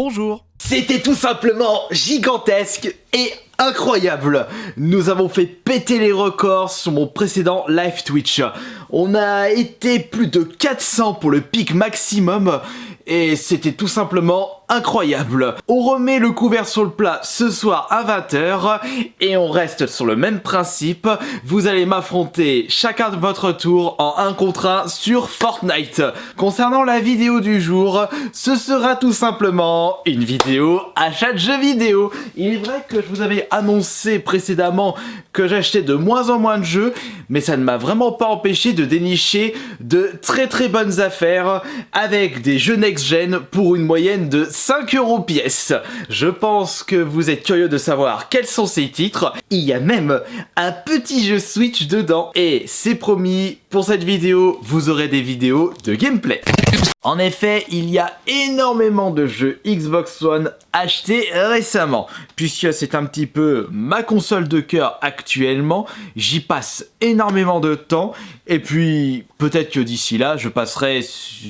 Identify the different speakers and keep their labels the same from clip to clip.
Speaker 1: Bonjour.
Speaker 2: C'était tout simplement gigantesque et incroyable. Nous avons fait péter les records sur mon précédent live Twitch. On a été plus de 400 pour le pic maximum et c'était tout simplement incroyable. On remet le couvert sur le plat ce soir à 20 h et on reste sur le même principe. Vous allez m'affronter chacun de votre tour en 1 contre 1 sur Fortnite. Concernant la vidéo du jour, ce sera tout simplement une vidéo achat de jeux vidéo. Il est vrai que je vous avais annoncé précédemment que j'achetais de moins en moins de jeux, mais ça ne m'a vraiment pas empêché de dénicher de très bonnes affaires avec des jeux next-gen pour une moyenne de 5 € pièce. Je pense que vous êtes curieux de savoir quels sont ces titres. Il y a même un petit jeu Switch dedans. Et c'est promis, pour cette vidéo, vous aurez des vidéos de gameplay. En effet, il y a énormément de jeux Xbox One achetés récemment, puisque c'est un petit peu ma console de cœur actuellement. J'y passe énormément de temps, et puis peut-être que d'ici là, je passerai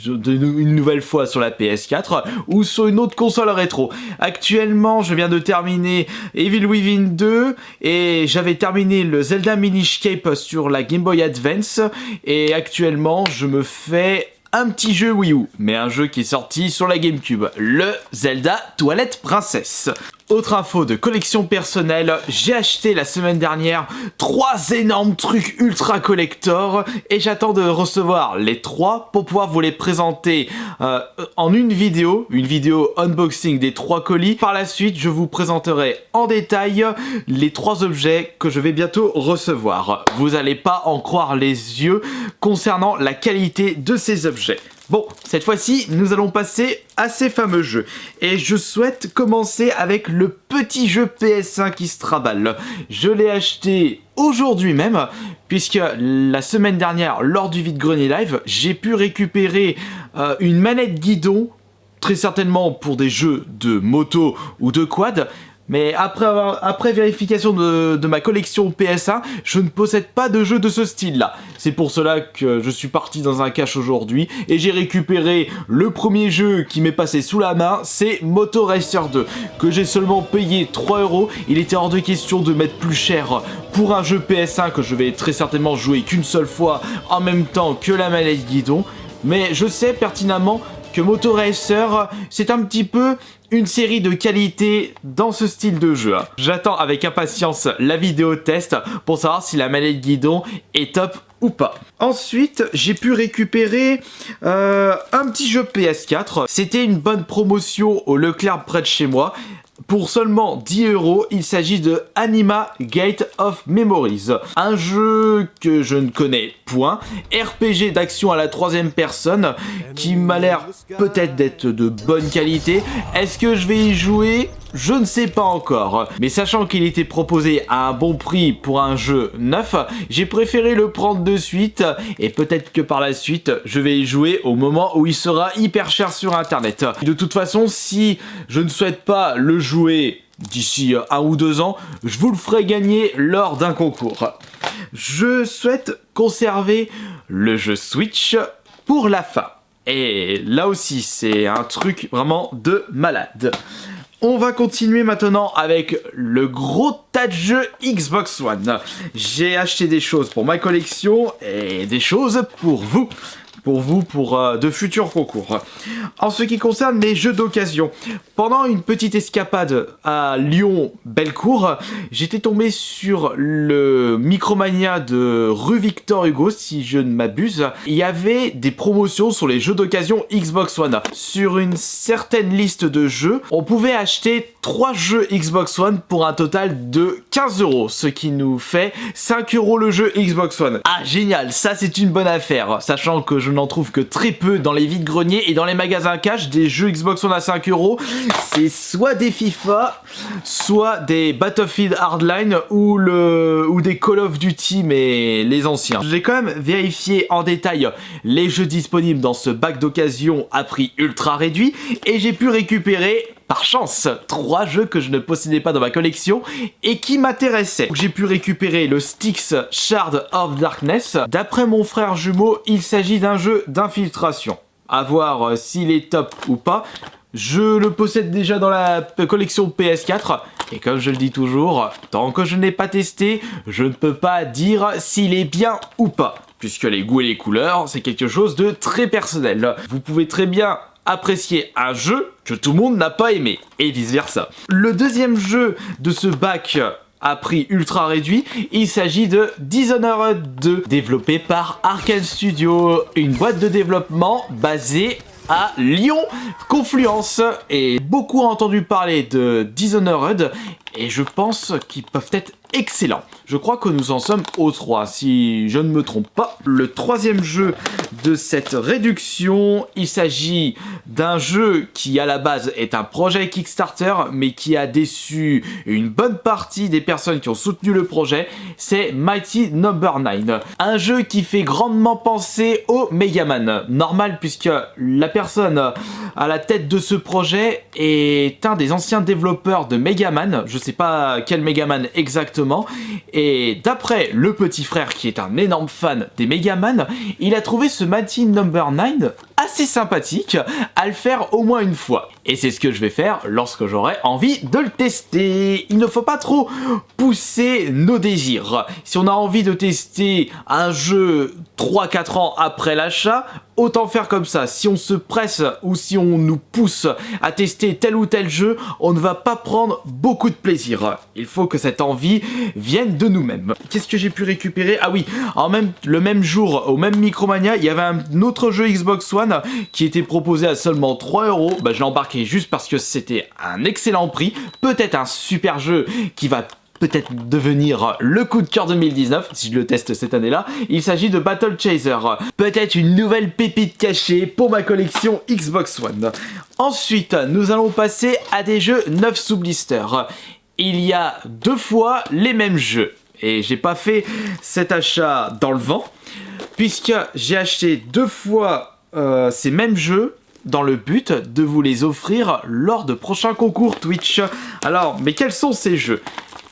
Speaker 2: une nouvelle fois sur la PS4 ou sur une autre console rétro. Actuellement, je viens de terminer Evil Within 2, et j'avais terminé le Zelda Minish Cap sur la Game Boy Advance, et actuellement, je me fais un petit jeu Wii U, mais un jeu qui est sorti sur la GameCube, le Zelda Twilight Princess. Autre info de collection personnelle, j'ai acheté la semaine dernière 3 énormes trucs ultra collector et j'attends de recevoir les 3 pour pouvoir vous les présenter en une vidéo unboxing des 3 colis. Par la suite, je vous présenterai en détail les 3 objets que je vais bientôt recevoir. Vous n'allez pas en croire les yeux concernant la qualité de ces objets. Bon, cette fois-ci, nous allons passer à ces fameux jeux. Et je souhaite commencer avec le petit jeu PS1 qui se traballe. Je l'ai acheté aujourd'hui même, puisque la semaine dernière, lors du vide-grenier live, j'ai pu récupérer une manette guidon, très certainement pour des jeux de moto ou de quad. Mais après vérification de ma collection PS1, je ne possède pas de jeu de ce style-là. C'est pour cela que je suis parti dans un cache aujourd'hui et j'ai récupéré le premier jeu qui m'est passé sous la main, c'est Moto Racer 2, que j'ai seulement payé 3 €. Il était hors de question de mettre plus cher pour un jeu PS1 que je vais très certainement jouer qu'une seule fois en même temps que la manette guidon. Mais je sais pertinemment que Moto Racer, c'est un petit peu une série de qualité dans ce style de jeu. J'attends avec impatience la vidéo test pour savoir si la manette guidon est top ou pas. Ensuite, j'ai pu récupérer un petit jeu PS4. C'était une bonne promotion au Leclerc près de chez moi. Pour seulement 10 €, il s'agit de Anima Gate of Memories. Un jeu que je ne connais point, RPG d'action à la 3e personne, qui m'a l'air peut-être d'être de bonne qualité. Est-ce que je vais y jouer ? Je ne sais pas encore, mais sachant qu'il était proposé à un bon prix pour un jeu neuf, j'ai préféré le prendre de suite, et peut-être que par la suite, je vais y jouer au moment où il sera hyper cher sur internet. De toute façon, si je ne souhaite pas le jouer d'ici 1 ou 2 ans, je vous le ferai gagner lors d'un concours. Je souhaite conserver le jeu Switch pour la fin. Et là aussi, c'est un truc vraiment de malade. On va continuer maintenant avec le gros tas de jeux Xbox One. J'ai acheté des choses pour ma collection et des choses pour vous. Pour de futurs concours. En ce qui concerne les jeux d'occasion, pendant une petite escapade à Lyon-Bellecour, j'étais tombé sur le Micromania de rue Victor Hugo, si je ne m'abuse. Il y avait des promotions sur les jeux d'occasion Xbox One. Sur une certaine liste de jeux, on pouvait acheter 3 jeux Xbox One pour un total de 15 €, ce qui nous fait 5 € le jeu Xbox One. Ah génial, ça c'est une bonne affaire, sachant que je n'en trouve que très peu dans les vides-greniers et dans les magasins cash des jeux Xbox One à 5 €. C'est soit des FIFA, soit des Battlefield Hardline ou des Call of Duty, mais les anciens. J'ai quand même vérifié en détail les jeux disponibles dans ce bac d'occasion à prix ultra réduit et j'ai pu récupérer par chance 3 jeux que je ne possédais pas dans ma collection et qui m'intéressaient. J'ai pu récupérer le Styx Shard of Darkness. D'après mon frère jumeau, il s'agit d'un jeu d'infiltration. À voir s'il est top ou pas. Je le possède déjà dans la collection PS4 et comme je le dis toujours, tant que je n'ai pas testé, je ne peux pas dire s'il est bien ou pas. Puisque les goûts et les couleurs, c'est quelque chose de très personnel. Vous pouvez très bien apprécier un jeu que tout le monde n'a pas aimé, et vice versa. Le deuxième jeu de ce bac à prix ultra réduit, il s'agit de Dishonored 2, développé par Arkane Studio, une boîte de développement basée à Lyon, Confluence. Et beaucoup ont entendu parler de Dishonored et je pense qu'ils peuvent être excellents. Je crois que nous en sommes au 3, si je ne me trompe pas. Le troisième jeu de cette réduction, il s'agit d'un jeu qui à la base est un projet Kickstarter, mais qui a déçu une bonne partie des personnes qui ont soutenu le projet, c'est Mighty Number 9. Un jeu qui fait grandement penser au Megaman. Normal puisque la personne à la tête de ce projet est un des anciens développeurs de Megaman, je sais pas quel Megaman exactement, et d'après le petit frère qui est un énorme fan des Megaman, il a trouvé ce Mighty Number 9 assez sympathique à le faire au moins une fois. Et c'est ce que je vais faire lorsque j'aurai envie de le tester. Il ne faut pas trop pousser nos désirs. Si on a envie de tester un jeu 3-4 ans après l'achat, autant faire comme ça. Si on se presse ou si on nous pousse à tester tel ou tel jeu, on ne va pas prendre beaucoup de plaisir. Il faut que cette envie vienne de nous-mêmes. Qu'est-ce que j'ai pu récupérer? Ah oui, le même jour, au même Micromania, il y avait un autre jeu Xbox One qui était proposé à seulement 3 €. Bah, je l'ai embarqué juste parce que c'était un excellent prix. Peut-être un super jeu qui va peut-être devenir le coup de cœur 2019, si je le teste cette année-là. Il s'agit de Battle Chaser. Peut-être une nouvelle pépite cachée pour ma collection Xbox One. Ensuite, nous allons passer à des jeux neufs sous blister. Il y a 2 fois les mêmes jeux. Et j'ai pas fait cet achat dans le vent, puisque j'ai acheté 2 fois ces mêmes jeux dans le but de vous les offrir lors de prochains concours Twitch. Alors, mais quels sont ces jeux?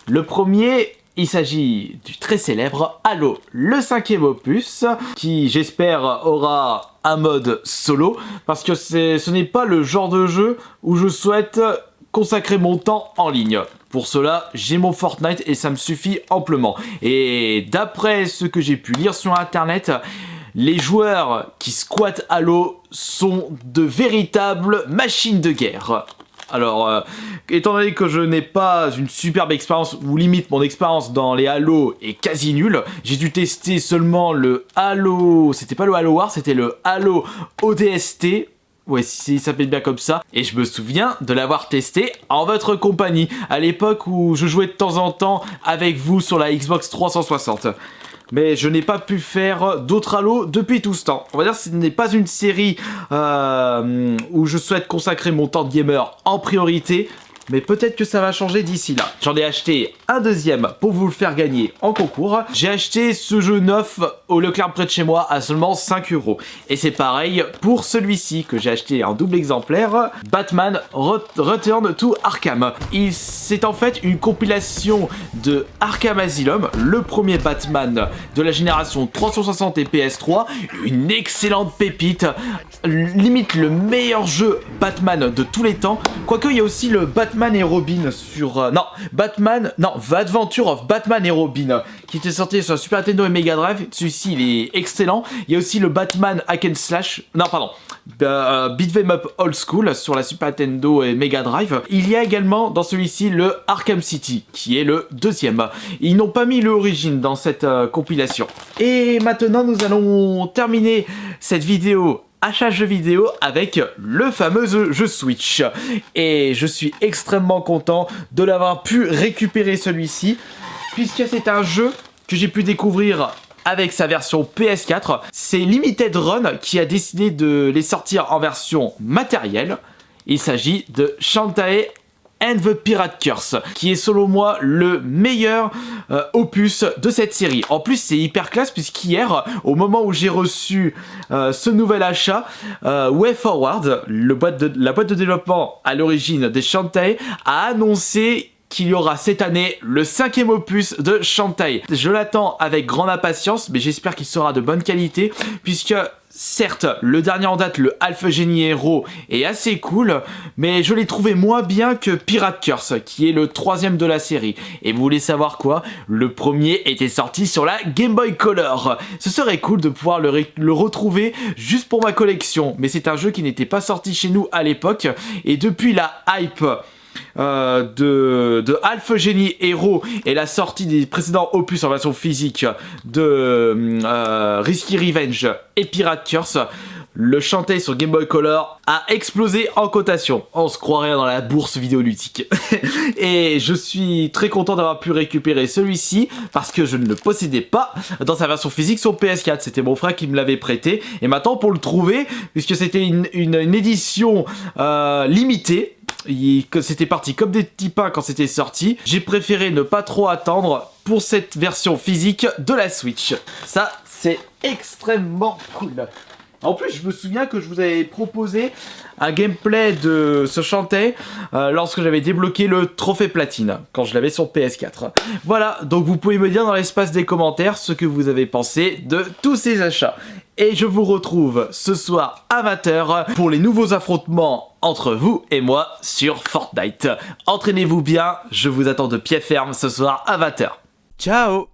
Speaker 2: Le premier, il s'agit du très célèbre Halo, le 5e opus, qui j'espère aura un mode solo, parce que ce n'est pas le genre de jeu où je souhaite consacrer mon temps en ligne. Pour cela, j'ai mon Fortnite et ça me suffit amplement. Et d'après ce que j'ai pu lire sur internet, les joueurs qui squattent Halo sont de véritables machines de guerre. Alors, étant donné que je n'ai pas une superbe expérience, ou limite mon expérience dans les Halo est quasi nulle, j'ai dû tester seulement le Halo... C'était pas le Halo War, c'était le Halo ODST. Ouais, si il s'appelle bien comme ça. Et je me souviens de l'avoir testé en votre compagnie, à l'époque où je jouais de temps en temps avec vous sur la Xbox 360. Mais je n'ai pas pu faire d'autres Halo depuis tout ce temps. On va dire que ce n'est pas une série où je souhaite consacrer mon temps de gamer en priorité. Mais peut-être que ça va changer d'ici là. J'en ai acheté un deuxième pour vous le faire gagner en concours. J'ai acheté ce jeu neuf au Leclerc près de chez moi à seulement 5 €. Et c'est pareil pour celui-ci que j'ai acheté en double exemplaire, Batman Return to Arkham. C'est en fait une compilation de Arkham Asylum, le premier Batman de la génération 360 et PS3, une excellente pépite, limite le meilleur jeu Batman de tous les temps. Quoique il y a aussi le Batman et Robin sur... The Adventure of Batman et Robin, qui était sorti sur Super Nintendo et Mega Drive. Celui-ci, il est excellent. Il y a aussi le Batman Hack and Slash... Beat 'em Up Old School sur la Super Nintendo et Mega Drive. Il y a également dans celui-ci le Arkham City, qui est le deuxième. Ils n'ont pas mis le Origin dans cette compilation. Et maintenant, nous allons terminer cette vidéo achat jeux vidéo avec le fameux jeu Switch. Et je suis extrêmement content de l'avoir pu récupérer celui-ci, puisque c'est un jeu que j'ai pu découvrir avec sa version PS4. C'est Limited Run qui a décidé de les sortir en version matérielle. Il s'agit de Shantae and the Pirate Curse, qui est selon moi le meilleur opus de cette série. En plus, c'est hyper classe puisqu'hier, au moment où j'ai reçu ce nouvel achat, WayForward, la boîte de développement à l'origine des Shantae, a annoncé qu'il y aura cette année le 5e opus de Shantae. Je l'attends avec grande impatience, mais j'espère qu'il sera de bonne qualité, puisque certes, le dernier en date, le Alpha Genie Hero, est assez cool, mais je l'ai trouvé moins bien que Pirate Curse, qui est le 3e de la série. Et vous voulez savoir quoi? Le premier était sorti sur la Game Boy Color. Ce serait cool de pouvoir le retrouver juste pour ma collection, mais c'est un jeu qui n'était pas sorti chez nous à l'époque, et depuis la hype de Alpha Genie Hero et la sortie des précédents opus en version physique de Risky Revenge et Pirate Curse, le Shantae sur Game Boy Color a explosé en cotation. On se croirait dans la bourse vidéoludique. Et je suis très content d'avoir pu récupérer celui-ci parce que je ne le possédais pas dans sa version physique sur PS4. C'était mon frère qui me l'avait prêté. Et maintenant pour le trouver, puisque c'était une édition limitée, c'était parti comme des petits pains quand c'était sorti, j'ai préféré ne pas trop attendre pour cette version physique de la Switch. Ça, c'est extrêmement cool. En plus, je me souviens que je vous avais proposé un gameplay de ce Shantae lorsque j'avais débloqué le trophée platine, quand je l'avais sur PS4. Voilà, donc vous pouvez me dire dans l'espace des commentaires ce que vous avez pensé de tous ces achats. Et je vous retrouve ce soir à 20h pour les nouveaux affrontements entre vous et moi sur Fortnite. Entraînez-vous bien, je vous attends de pied ferme ce soir à 20h. Ciao!